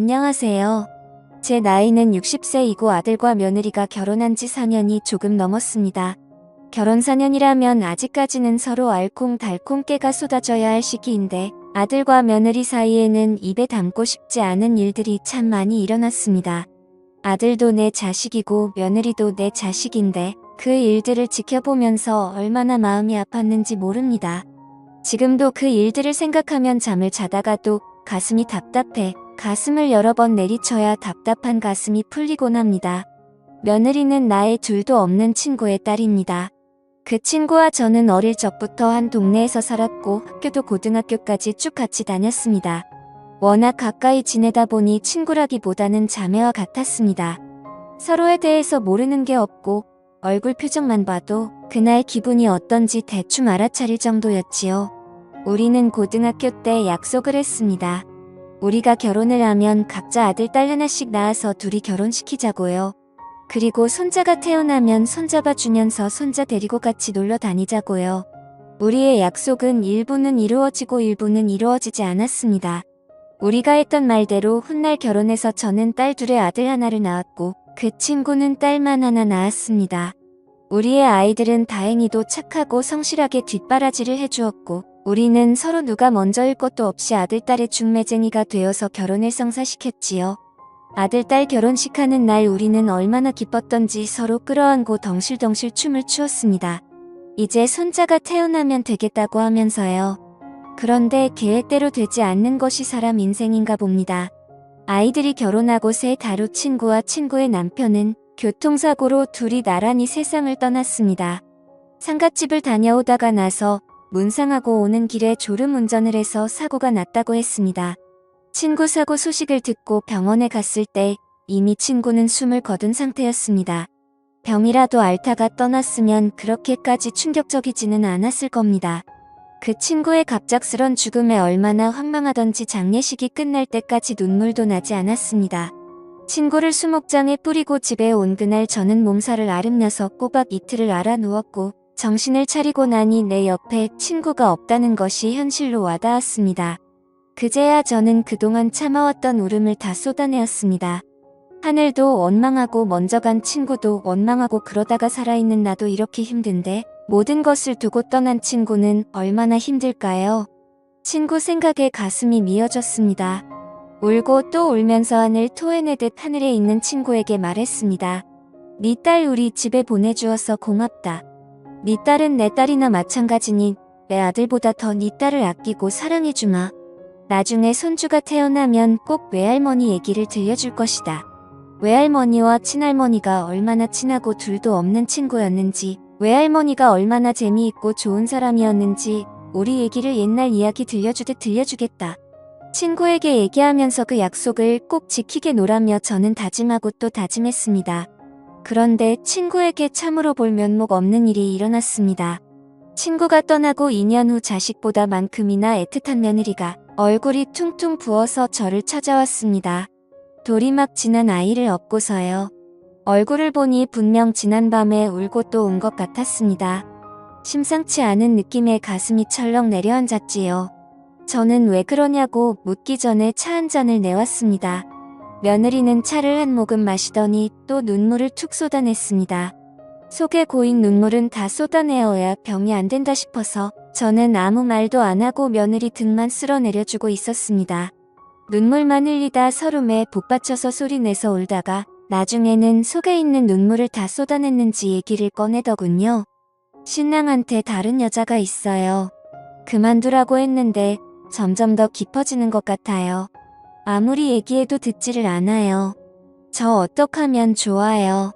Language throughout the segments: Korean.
안녕하세요. 제 나이는 60세이고 아들과 며느리가 결혼한 지 4년이 조금 넘었습니다. 결혼 4년이라면 아직까지는 서로 알콩달콩 깨가 쏟아져야 할 시기인데 아들과 며느리 사이에는 입에 담고 싶지 않은 일들이 참 많이 일어났습니다. 아들도 내 자식이고 며느리도 내 자식인데 그 일들을 지켜보면서 얼마나 마음이 아팠는지 모릅니다. 지금도 그 일들을 생각하면 잠을 자다가도 가슴이 답답해 가슴을 여러 번 내리쳐야 답답한 가슴이 풀리곤 합니다. 며느리는 나의 둘도 없는 친구의 딸입니다. 그 친구와 저는 어릴 적부터 한 동네에서 살았고 학교도 고등학교까지 쭉 같이 다녔습니다. 워낙 가까이 지내다 보니 친구라기보다는 자매와 같았습니다. 서로에 대해서 모르는 게 없고 얼굴 표정만 봐도 그날 기분이 어떤지 대충 알아차릴 정도였지요. 우리는 고등학교 때 약속을 했습니다. 우리가 결혼을 하면 각자 아들 딸 하나씩 낳아서 둘이 결혼시키자고요. 그리고 손자가 태어나면 손잡아 주면서 손자 데리고 같이 놀러 다니자고요. 우리의 약속은 일부는 이루어지고 일부는 이루어지지 않았습니다. 우리가 했던 말대로 훗날 결혼해서 저는 딸 둘에 아들 하나를 낳았고 그 친구는 딸만 하나 낳았습니다. 우리의 아이들은 다행히도 착하고 성실하게 뒷바라지를 해주었고 우리는 서로 누가 먼저일 것도 없이 아들 딸의 중매쟁이가 되어서 결혼을 성사시켰지요. 아들 딸 결혼식 하는 날 우리는 얼마나 기뻤던지 서로 끌어안고 덩실덩실 춤을 추었습니다. 이제 손자가 태어나면 되겠다고 하면서요. 그런데 계획대로 되지 않는 것이 사람 인생인가 봅니다. 아이들이 결혼하고 새 다루 친구와 친구의 남편은 교통사고로 둘이 나란히 세상을 떠났습니다. 상갓집을 다녀오다가 나서 문상하고 오는 길에 졸음운전을 해서 사고가 났다고 했습니다. 친구 사고 소식을 듣고 병원에 갔을 때 이미 친구는 숨을 거둔 상태였습니다. 병이라도 앓다가 떠났으면 그렇게까지 충격적이지는 않았을 겁니다. 그 친구의 갑작스런 죽음에 얼마나 황망하던지 장례식이 끝날 때까지 눈물도 나지 않았습니다. 친구를 수목장에 뿌리고 집에 온 그날 저는 몸살을 앓으면서 꼬박 이틀을 앓아 누웠고 정신을 차리고 나니 내 옆에 친구가 없다는 것이 현실로 와닿았습니다. 그제야 저는 그동안 참아왔던 울음을 다 쏟아내었습니다. 하늘도 원망하고 먼저 간 친구도 원망하고 그러다가 살아있는 나도 이렇게 힘든데 모든 것을 두고 떠난 친구는 얼마나 힘들까요? 친구 생각에 가슴이 미어졌습니다. 울고 또 울면서 하늘 토해내듯 하늘에 있는 친구에게 말했습니다. 네 딸 우리 집에 보내주어서 고맙다. 네 딸은 내 딸이나 마찬가지니 내 아들보다 더 네 딸을 아끼고 사랑해주마. 나중에 손주가 태어나면 꼭 외할머니 얘기를 들려줄 것이다. 외할머니와 친할머니가 얼마나 친하고 둘도 없는 친구였는지 외할머니가 얼마나 재미있고 좋은 사람이었는지 우리 얘기를 옛날 이야기 들려주듯 들려주겠다. 친구에게 얘기하면서 그 약속을 꼭 지키게 노라며 저는 다짐하고 또 다짐했습니다. 그런데 친구에게 참으로 볼 면목 없는 일이 일어났습니다. 친구가 떠나고 2년 후 자식보다 만큼이나 애틋한 며느리가 얼굴이 퉁퉁 부어서 저를 찾아왔습니다. 돌이 막 지난 아이를 업고서요. 얼굴을 보니 분명 지난밤에 울고 또 온 것 같았습니다. 심상치 않은 느낌에 가슴이 철렁 내려앉았지요. 저는 왜 그러냐고 묻기 전에 차 한 잔을 내왔습니다. 며느리는 차를 한 모금 마시더니 또 눈물을 툭 쏟아냈습니다. 속에 고인 눈물은 다 쏟아내어야 병이 안 된다 싶어서 저는 아무 말도 안 하고 며느리 등만 쓸어내려주고 있었습니다. 눈물만 흘리다 서름에 복받쳐서 소리내서 울다가 나중에는 속에 있는 눈물을 다 쏟아냈는지 얘기를 꺼내더군요. 신랑한테 다른 여자가 있어요. 그만두라고 했는데 점점 더 깊어지는 것 같아요. 아무리 얘기해도 듣지를 않아요. 저 어떡하면 좋아요.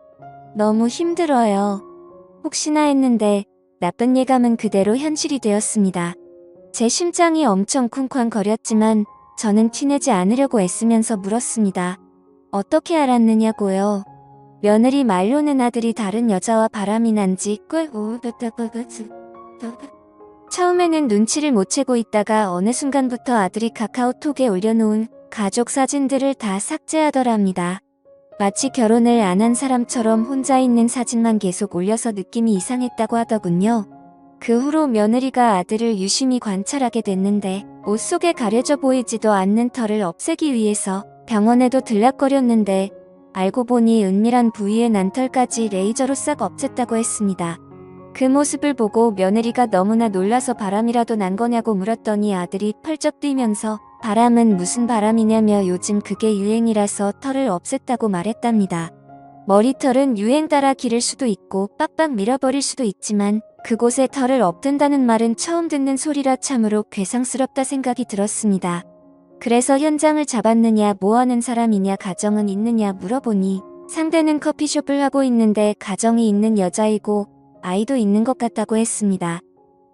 너무 힘들어요. 혹시나 했는데 나쁜 예감은 그대로 현실이 되었습니다. 제 심장이 엄청 쿵쾅거렸지만 저는 티내지 않으려고 애쓰면서 물었습니다. 어떻게 알았느냐고요. 며느리 말로는 아들이 다른 여자와 바람이 난지 꽤 처음에는 눈치를 못 채고 있다가 어느 순간부터 아들이 카카오톡에 올려놓은 가족 사진들을 다 삭제하더랍니다. 마치 결혼을 안 한 사람처럼 혼자 있는 사진만 계속 올려서 느낌이 이상했다고 하더군요. 그 후로 며느리가 아들을 유심히 관찰하게 됐는데 옷 속에 가려져 보이지도 않는 털을 없애기 위해서 병원에도 들락거렸는데 알고 보니 은밀한 부위의 난털까지 레이저로 싹 없앴다고 했습니다. 그 모습을 보고 며느리가 너무나 놀라서 바람이라도 난 거냐고 물었더니 아들이 펄쩍 뛰면서 바람은 무슨 바람이냐며 요즘 그게 유행이라서 털을 없앴다고 말했답니다. 머리털은 유행 따라 기를 수도 있고 빡빡 밀어버릴 수도 있지만 그곳에 털을 없앤다는 말은 처음 듣는 소리라 참으로 괴상스럽다 생각이 들었습니다. 그래서 현장을 잡았느냐, 뭐하는 사람이냐, 가정은 있느냐 물어보니 상대는 커피숍을 하고 있는데 가정이 있는 여자이고 아이도 있는 것 같다고 했습니다.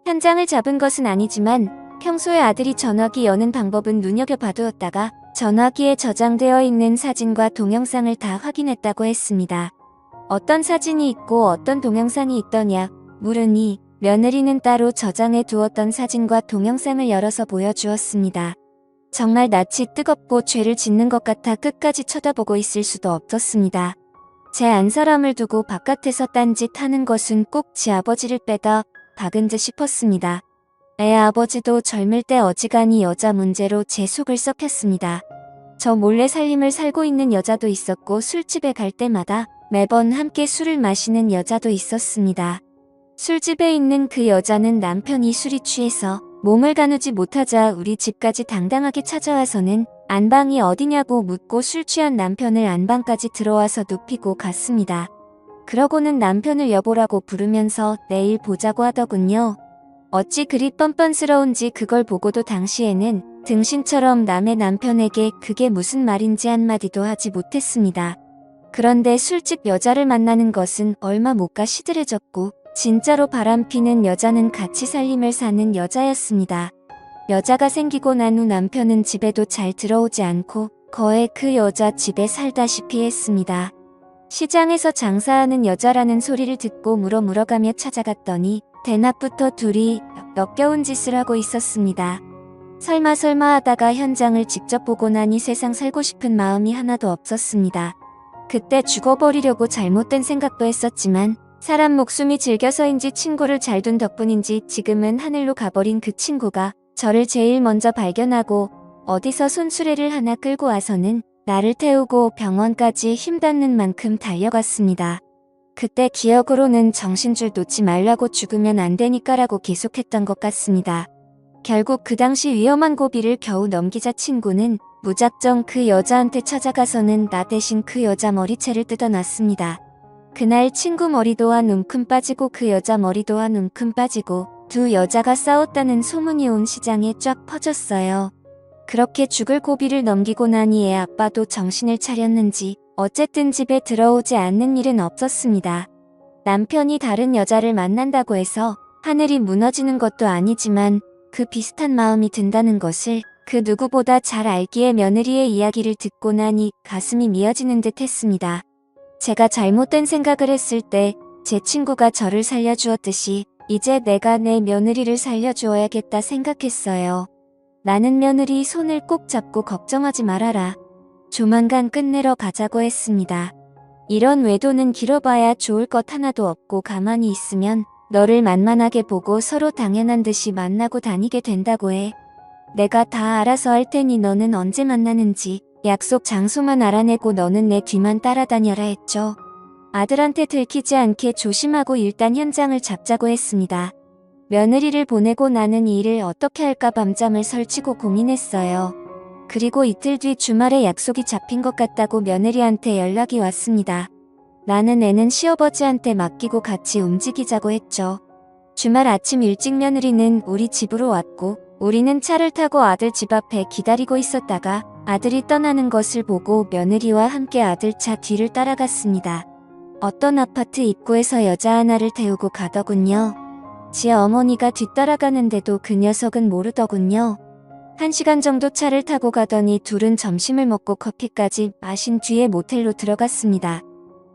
현장을 잡은 것은 아니지만 평소에 아들이 전화기 여는 방법은 눈여겨봐두었다가 전화기에 저장되어 있는 사진과 동영상을 다 확인했다고 했습니다. 어떤 사진이 있고 어떤 동영상이 있더냐 물으니 며느리는 따로 저장해 두었던 사진과 동영상을 열어서 보여주었습니다. 정말 낯이 뜨겁고 죄를 짓는 것 같아 끝까지 쳐다보고 있을 수도 없었습니다. 제 안사람을 두고 바깥에서 딴짓 하는 것은 꼭 지 아버지를 빼다 박은 듯 싶었습니다. 애 아버지도 젊을 때 어지간히 여자 문제로 제 속을 썩혔습니다. 저 몰래 살림을 살고 있는 여자도 있었고 술집에 갈 때마다 매번 함께 술을 마시는 여자도 있었습니다. 술집에 있는 그 여자는 남편이 술이 취해서 몸을 가누지 못하자 우리 집까지 당당하게 찾아와서는 안방이 어디냐고 묻고 술 취한 남편을 안방까지 들어와서 눕히고 갔습니다. 그러고는 남편을 여보라고 부르면서 내일 보자고 하더군요. 어찌 그리 뻔뻔스러운지 그걸 보고도 당시에는 등신처럼 남의 남편에게 그게 무슨 말인지 한마디도 하지 못했습니다. 그런데 술집 여자를 만나는 것은 얼마 못 가 시들해졌고 진짜로 바람피는 여자는 같이 살림을 사는 여자였습니다. 여자가 생기고 난 후 남편은 집에도 잘 들어오지 않고 거의 그 여자 집에 살다시피 했습니다. 시장에서 장사하는 여자라는 소리를 듣고 물어가며 찾아갔더니 대낮부터 둘이 역겨운 짓을 하고 있었습니다. 설마 하다가 현장을 직접 보고 나니 세상 살고 싶은 마음이 하나도 없었습니다. 그때 죽어버리려고 잘못된 생각도 했었지만 사람 목숨이 질겨서인지 친구를 잘 둔 덕분인지 지금은 하늘로 가버린 그 친구가 저를 제일 먼저 발견하고 어디서 손수레를 하나 끌고 와서는 나를 태우고 병원까지 힘닿는 만큼 달려갔습니다. 그때 기억으로는 정신줄 놓지 말라고 죽으면 안 되니까라고 계속했던 것 같습니다. 결국 그 당시 위험한 고비를 겨우 넘기자 친구는 무작정 그 여자한테 찾아가서는 나 대신 그 여자 머리채를 뜯어놨습니다. 그날 친구 머리도 한 움큼 빠지고 그 여자 머리도 한 움큼 빠지고 두 여자가 싸웠다는 소문이 온 시장에 쫙 퍼졌어요. 그렇게 죽을 고비를 넘기고 나니 애 아빠도 정신을 차렸는지 어쨌든 집에 들어오지 않는 일은 없었습니다. 남편이 다른 여자를 만난다고 해서 하늘이 무너지는 것도 아니지만 그 비슷한 마음이 든다는 것을 그 누구보다 잘 알기에 며느리의 이야기를 듣고 나니 가슴이 미어지는 듯 했습니다. 제가 잘못된 생각을 했을 때 제 친구가 저를 살려주었듯이 이제 내가 내 며느리를 살려주어야겠다 생각했어요. 나는 며느리 손을 꼭 잡고 걱정하지 말아라. 조만간 끝내러 가자고 했습니다. 이런 외도는 길어봐야 좋을 것 하나도 없고 가만히 있으면 너를 만만하게 보고 서로 당연한 듯이 만나고 다니게 된다고 해. 내가 다 알아서 할 테니 너는 언제 만나는지 약속 장소만 알아내고 너는 내 뒤만 따라다녀라 했죠. 아들한테 들키지 않게 조심하고 일단 현장을 잡자고 했습니다. 며느리를 보내고 나는 이 일을 어떻게 할까 밤잠을 설치고 고민했어요. 그리고 이틀 뒤 주말에 약속이 잡힌 것 같다고 며느리한테 연락이 왔습니다. 나는 애는 시어버지한테 맡기고 같이 움직이자고 했죠. 주말 아침 일찍 며느리는 우리 집으로 왔고 우리는 차를 타고 아들 집 앞에 기다리고 있었다가 아들이 떠나는 것을 보고 며느리와 함께 아들 차 뒤를 따라갔습니다. 어떤 아파트 입구에서 여자 하나를 태우고 가더군요. 지 어머니가 뒤따라가는데도 그 녀석은 모르더군요. 1시간 정도 차를 타고 가더니 둘은 점심을 먹고 커피까지 마신 뒤에 모텔로 들어갔습니다.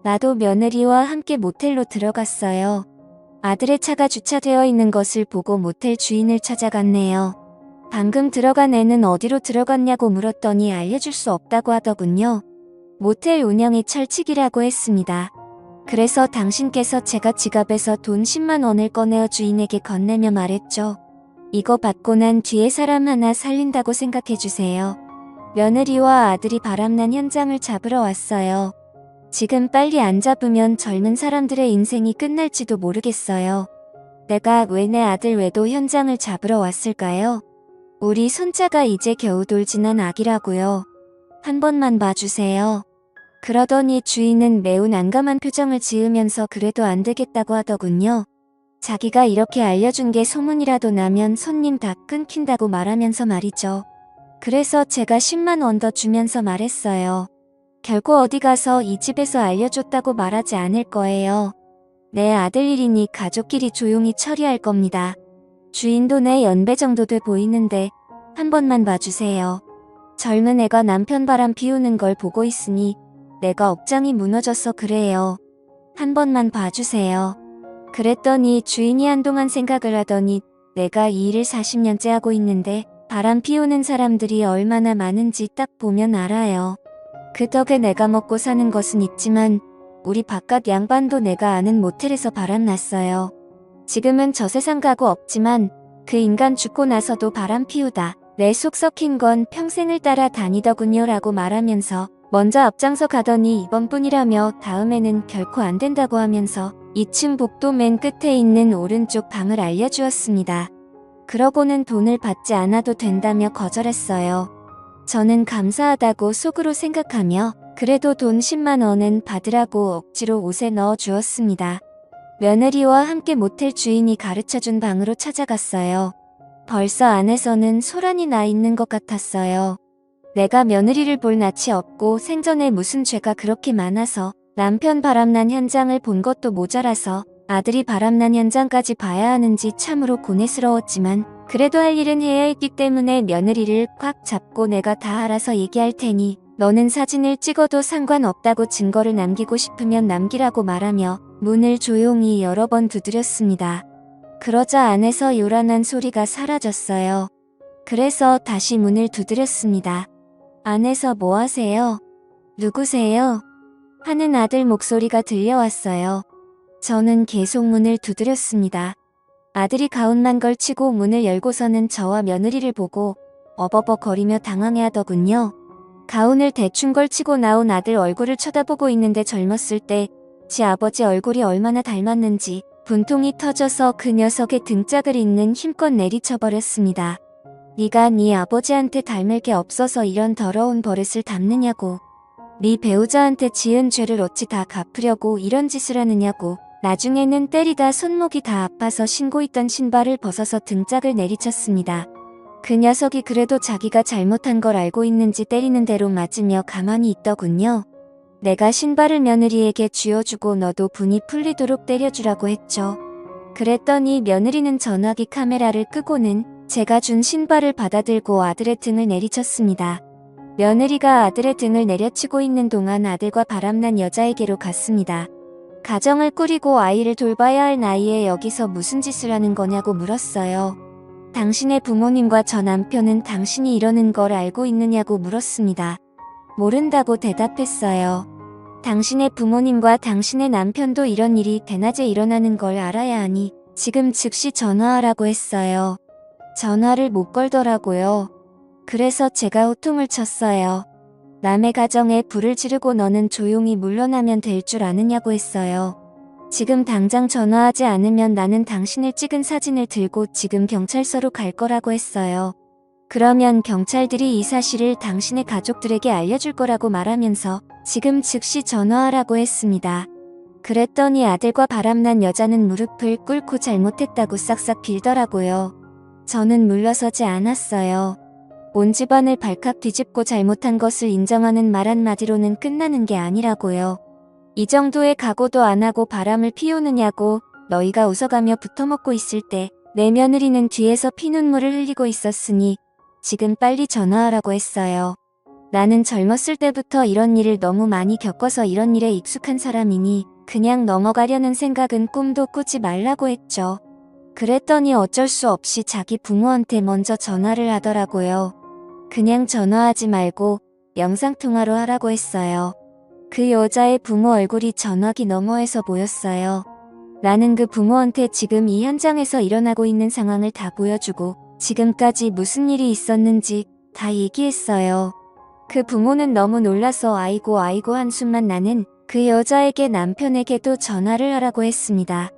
나도 며느리와 함께 모텔로 들어갔어요. 아들의 차가 주차되어 있는 것을 보고 모텔 주인을 찾아갔네요. 방금 들어간 애는 어디로 들어갔냐고 물었더니 알려줄 수 없다고 하더군요. 모텔 운영이 철칙이라고 했습니다. 그래서 당신께서 제가 지갑에서 돈 10만 원을 꺼내어 주인에게 건네며 말했죠. 이거 받고 난 뒤에 사람 하나 살린다고 생각해주세요. 며느리와 아들이 바람난 현장을 잡으러 왔어요. 지금 빨리 안 잡으면 젊은 사람들의 인생이 끝날지도 모르겠어요. 내가 왜 내 아들 외도 현장을 잡으러 왔을까요? 우리 손자가 이제 겨우 돌 지난 아기라고요. 한 번만 봐주세요. 그러더니 주인은 매우 난감한 표정을 지으면서 그래도 안 되겠다고 하더군요. 자기가 이렇게 알려준 게 소문이라도 나면 손님 다 끊긴다고 말하면서 말이죠. 그래서 제가 10만 원 더 주면서 말했어요. 결코 어디 가서 이 집에서 알려줬다고 말하지 않을 거예요. 내 아들 일이니 가족끼리 조용히 처리할 겁니다. 주인도 내 연배 정도 돼 보이는데 한 번만 봐주세요. 젊은 애가 남편 바람 피우는 걸 보고 있으니 내가 억장이 무너져서 그래요. 한 번만 봐주세요. 그랬더니 주인이 한동안 생각을 하더니 내가 이 일을 40년째 하고 있는데 바람 피우는 사람들이 얼마나 많은지 딱 보면 알아요. 그 덕에 내가 먹고 사는 것은 있지만 우리 바깥 양반도 내가 아는 모텔에서 바람났어요. 지금은 저 세상 가고 없지만 그 인간 죽고 나서도 바람 피우다 내 속 썩힌 건 평생을 따라 다니더군요 라고 말하면서 먼저 앞장서 가더니 이번뿐이라며 다음에는 결코 안 된다고 하면서 2층 복도 맨 끝에 있는 오른쪽 방을 알려주었습니다. 그러고는 돈을 받지 않아도 된다며 거절했어요. 저는 감사하다고 속으로 생각하며 그래도 돈 10만 원은 받으라고 억지로 옷에 넣어 주었습니다. 며느리와 함께 모텔 주인이 가르쳐준 방으로 찾아갔어요. 벌써 안에서는 소란이 나 있는 것 같았어요. 내가 며느리를 볼 낯이 없고 생전에 무슨 죄가 그렇게 많아서 남편 바람난 현장을 본 것도 모자라서 아들이 바람난 현장까지 봐야 하는지 참으로 고뇌스러웠지만 그래도 할 일은 해야 했기 때문에 며느리를 꽉 잡고 내가 다 알아서 얘기할 테니 너는 사진을 찍어도 상관없다고 증거를 남기고 싶으면 남기라고 말하며 문을 조용히 여러 번 두드렸습니다. 그러자 안에서 요란한 소리가 사라졌어요. 그래서 다시 문을 두드렸습니다. 안에서 뭐 하세요? 누구세요? 하는 아들 목소리가 들려왔어요. 저는 계속 문을 두드렸습니다. 아들이 가운만 걸치고 문을 열고서는 저와 며느리를 보고 어버버거리며 당황해하더군요. 가운을 대충 걸치고 나온 아들 얼굴을 쳐다보고 있는데 젊었을 때 지 아버지 얼굴이 얼마나 닮았는지 분통이 터져서 그 녀석의 등짝을 잇는 힘껏 내리쳐버렸습니다. 네가 네 아버지한테 닮을 게 없어서 이런 더러운 버릇을 담느냐고. 네 배우자한테 지은 죄를 어찌 다 갚으려고 이런 짓을 하느냐고. 나중에는 때리다 손목이 다 아파서 신고 있던 신발을 벗어서 등짝을 내리쳤습니다. 그 녀석이 그래도 자기가 잘못한 걸 알고 있는지 때리는 대로 맞으며 가만히 있더군요. 내가 신발을 며느리에게 쥐어주고 너도 분이 풀리도록 때려주라고 했죠. 그랬더니 며느리는 전화기 카메라를 끄고는 제가 준 신발을 받아들고 아들의 등을 내리쳤습니다. 며느리가 아들의 등을 내려치고 있는 동안 아들과 바람난 여자에게로 갔습니다. 가정을 꾸리고 아이를 돌봐야 할 나이에 여기서 무슨 짓을 하는 거냐고 물었어요. 당신의 부모님과 저 남편은 당신이 이러는 걸 알고 있느냐고 물었습니다. 모른다고 대답했어요. 당신의 부모님과 당신의 남편도 이런 일이 대낮에 일어나는 걸 알아야 하니 지금 즉시 전화하라고 했어요. 전화를 못 걸더라고요. 그래서 제가 호통을 쳤어요. 남의 가정에 불을 지르고 너는 조용히 물러나면 될 줄 아느냐고 했어요. 지금 당장 전화하지 않으면 나는 당신을 찍은 사진을 들고 지금 경찰서로 갈 거라고 했어요. 그러면 경찰들이 이 사실을 당신의 가족들에게 알려줄 거라고 말하면서 지금 즉시 전화하라고 했습니다. 그랬더니 아들과 바람난 여자는 무릎을 꿇고 잘못했다고 싹싹 빌더라고요. 저는 물러서지 않았어요. 온 집안을 발칵 뒤집고 잘못한 것을 인정하는 말 한마디로는 끝나는 게 아니라고요. 이 정도의 각오도 안 하고 바람을 피우느냐고. 너희가 웃어가며 붙어먹고 있을 때 내 며느리는 뒤에서 피눈물을 흘리고 있었으니 지금 빨리 전화하라고 했어요. 나는 젊었을 때부터 이런 일을 너무 많이 겪어서 이런 일에 익숙한 사람이니 그냥 넘어가려는 생각은 꿈도 꾸지 말라고 했죠. 그랬더니 어쩔 수 없이 자기 부모한테 먼저 전화를 하더라고요. 그냥 전화하지 말고 영상통화로 하라고 했어요. 그 여자의 부모 얼굴이 전화기 너머에서 보였어요. 나는 그 부모한테 지금 이 현장에서 일어나고 있는 상황을 다 보여주고 지금까지 무슨 일이 있었는지 다 얘기했어요. 그 부모는 너무 놀라서 아이고 아이고 한숨만 나는 그 여자에게 남편에게도 전화를 하라고 했습니다.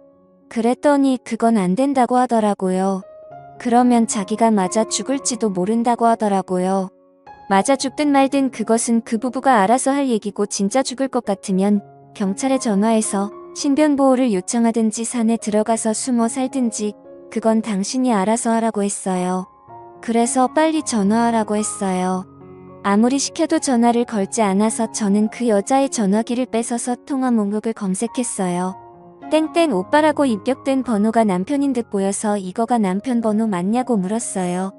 그랬더니 그건 안 된다고 하더라고요. 그러면 자기가 맞아 죽을지도 모른다고 하더라고요. 맞아 죽든 말든 그것은 그 부부가 알아서 할 얘기고 진짜 죽을 것 같으면 경찰에 전화해서 신변보호를 요청하든지 산에 들어가서 숨어 살든지 그건 당신이 알아서 하라고 했어요. 그래서 빨리 전화하라고 했어요. 아무리 시켜도 전화를 걸지 않아서 저는 그 여자의 전화기를 뺏어서 통화 목록을 검색했어요. 땡땡 오빠라고 입력된 번호가 남편인 듯 보여서 이거가 남편 번호 맞냐고 물었어요.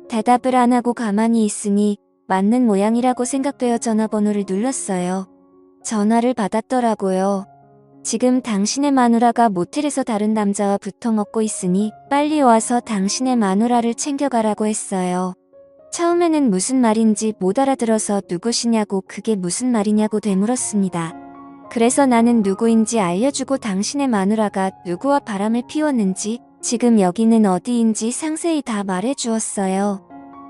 대답을 안 하고 가만히 있으니 맞는 모양이라고 생각되어 전화번호를 눌렀어요. 전화를 받았더라고요. 지금 당신의 마누라가 모텔에서 다른 남자와 붙어 먹고 있으니 빨리 와서 당신의 마누라를 챙겨가라고 했어요. 처음에는 무슨 말인지 못 알아들어서 누구시냐고 그게 무슨 말이냐고 되물었습니다. 그래서 나는 누구인지 알려주고 당신의 마누라가 누구와 바람을 피웠는지 지금 여기는 어디인지 상세히 다 말해주었어요.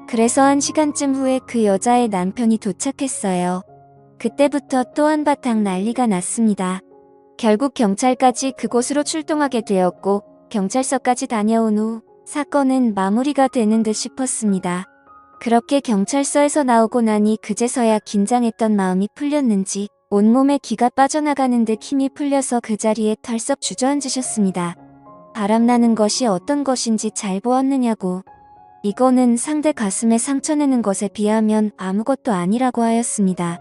그래서 1시간쯤 후에 그 여자의 남편이 도착했어요. 그때부터 또 한바탕 난리가 났습니다. 결국 경찰까지 그곳으로 출동하게 되었고 경찰서까지 다녀온 후 사건은 마무리가 되는 듯 싶었습니다. 그렇게 경찰서에서 나오고 나니 그제서야 긴장했던 마음이 풀렸는지 온몸에 기가 빠져나가는 듯 힘이 풀려서 그 자리에 털썩 주저앉으셨습니다. 바람나는 것이 어떤 것인지 잘 보았느냐고. 이거는 상대 가슴에 상처내는 것에 비하면 아무것도 아니라고 하였습니다.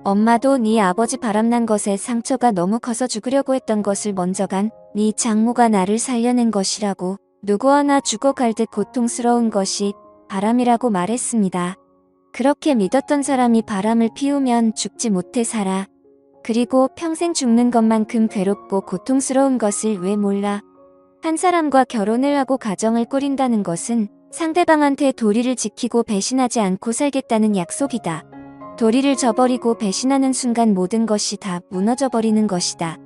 엄마도 네 아버지 바람난 것에 상처가 너무 커서 죽으려고 했던 것을 먼저 간 네 장모가 나를 살려낸 것이라고 누구 하나 죽어갈 듯 고통스러운 것이 바람이라고 말했습니다. 그렇게 믿었던 사람이 바람을 피우면 죽지 못해 살아. 그리고 평생 죽는 것만큼 괴롭고 고통스러운 것을 왜 몰라. 한 사람과 결혼을 하고 가정을 꾸린다는 것은 상대방한테 도리를 지키고 배신하지 않고 살겠다는 약속이다. 도리를 저버리고 배신하는 순간 모든 것이 다 무너져버리는 것이다.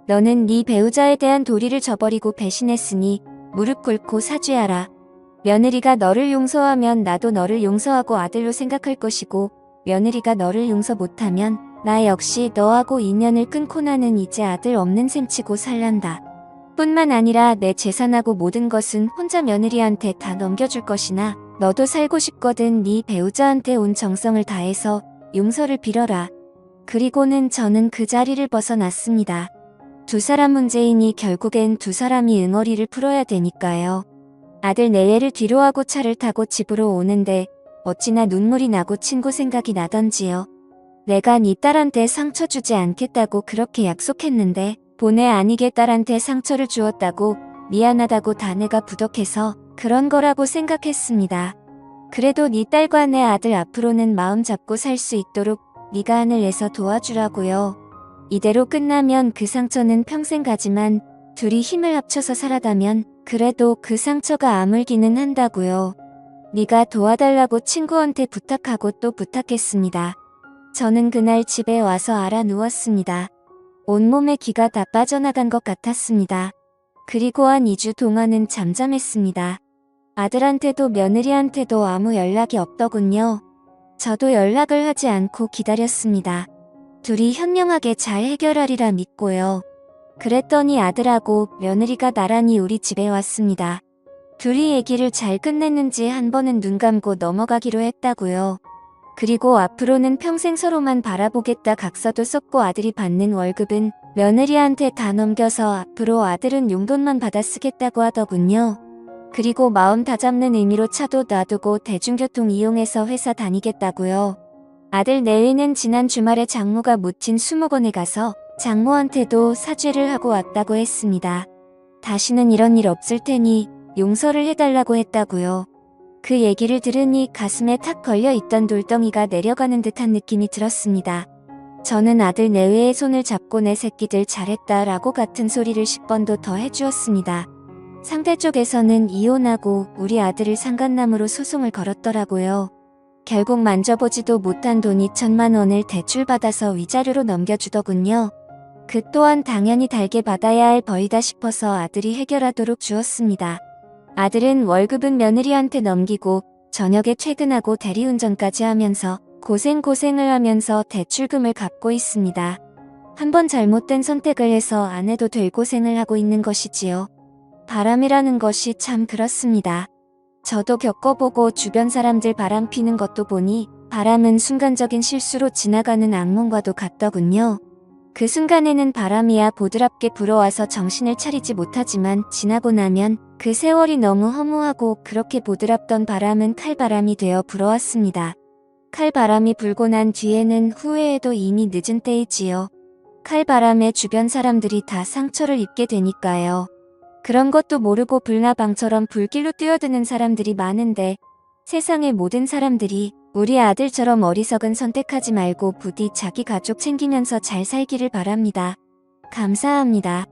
너는 네 배우자에 대한 도리를 저버리고 배신했으니 무릎 꿇고 사죄하라. 며느리가 너를 용서하면 나도 너를 용서하고 아들로 생각할 것이고 며느리가 너를 용서 못하면 나 역시 너하고 인연을 끊고 나는 이제 아들 없는 셈치고 살란다. 뿐만 아니라 내 재산하고 모든 것은 혼자 며느리한테 다 넘겨줄 것이나 너도 살고 싶거든 네 배우자한테 온 정성을 다해서 용서를 빌어라. 그리고는 저는 그 자리를 벗어났습니다. 두 사람 문제이니 결국엔 두 사람이 응어리를 풀어야 되니까요. 아들 내외를 뒤로하고 차를 타고 집으로 오는데 어찌나 눈물이 나고 친구 생각이 나던지요. 내가 네 딸한테 상처 주지 않겠다고 그렇게 약속했는데 본의 아니게 딸한테 상처를 주었다고 미안하다고 다 내가 부덕해서 그런 거라고 생각했습니다. 그래도 네 딸과 내 아들 앞으로는 마음 잡고 살 수 있도록 네가 한을 내서 도와주라고요. 이대로 끝나면 그 상처는 평생 가지만 둘이 힘을 합쳐서 살아가면 그래도 그 상처가 아물기는 한다고요. 네가 도와달라고 친구한테 부탁하고 또 부탁했습니다. 저는 그날 집에 와서 알아 누웠습니다. 온몸에 기가 다 빠져나간 것 같았습니다. 그리고 한 2주 동안은 잠잠했습니다. 아들한테도 며느리한테도 아무 연락이 없더군요. 저도 연락을 하지 않고 기다렸습니다. 둘이 현명하게 잘 해결하리라 믿고요. 그랬더니 아들하고 며느리가 나란히 우리 집에 왔습니다. 둘이 얘기를 잘 끝냈는지 한 번은 눈 감고 넘어가기로 했다고요. 그리고 앞으로는 평생 서로만 바라보겠다 각서도 썼고 아들이 받는 월급은 며느리한테 다 넘겨서 앞으로 아들은 용돈만 받아 쓰겠다고 하더군요. 그리고 마음 다잡는 의미로 차도 놔두고 대중교통 이용해서 회사 다니겠다고요. 아들 내외는 지난 주말에 장모가 묻힌 수목원에 가서 장모한테도 사죄를 하고 왔다고 했습니다. 다시는 이런 일 없을 테니 용서를 해달라고 했다고요. 그 얘기를 들으니 가슴에 탁 걸려있던 돌덩이가 내려가는 듯한 느낌이 들었습니다. 저는 아들 내외의 손을 잡고 내 새끼들 잘했다 라고 같은 소리를 10번도 더 해주었습니다. 상대 쪽에서는 이혼하고 우리 아들을 상간남으로 소송을 걸었더라고요. 결국 만져보지도 못한 돈이 1,000만 원을 대출받아서 위자료로 넘겨주더군요. 그 또한 당연히 달게 받아야 할 벌이다 싶어서 아들이 해결하도록 주었습니다. 아들은 월급은 며느리한테 넘기고 저녁에 퇴근하고 대리운전까지 하면서 고생을 하면서 대출금을 갚고 있습니다. 한번 잘못된 선택을 해서 안 해도 될 고생을 하고 있는 것이지요. 바람이라는 것이 참 그렇습니다. 저도 겪어보고 주변 사람들 바람 피는 것도 보니 바람은 순간적인 실수로 지나가는 악몽과도 같더군요. 그 순간에는 바람이야 보드랍게 불어와서 정신을 차리지 못하지만 지나고 나면 그 세월이 너무 허무하고 그렇게 보드랍던 바람은 칼바람이 되어 불어왔습니다. 칼바람이 불고 난 뒤에는 후회해도 이미 늦은 때이지요. 칼바람에 주변 사람들이 다 상처를 입게 되니까요. 그런 것도 모르고 불나방처럼 불길로 뛰어드는 사람들이 많은데 세상의 모든 사람들이 우리 아들처럼 어리석은 선택하지 말고 부디 자기 가족 챙기면서 잘 살기를 바랍니다. 감사합니다.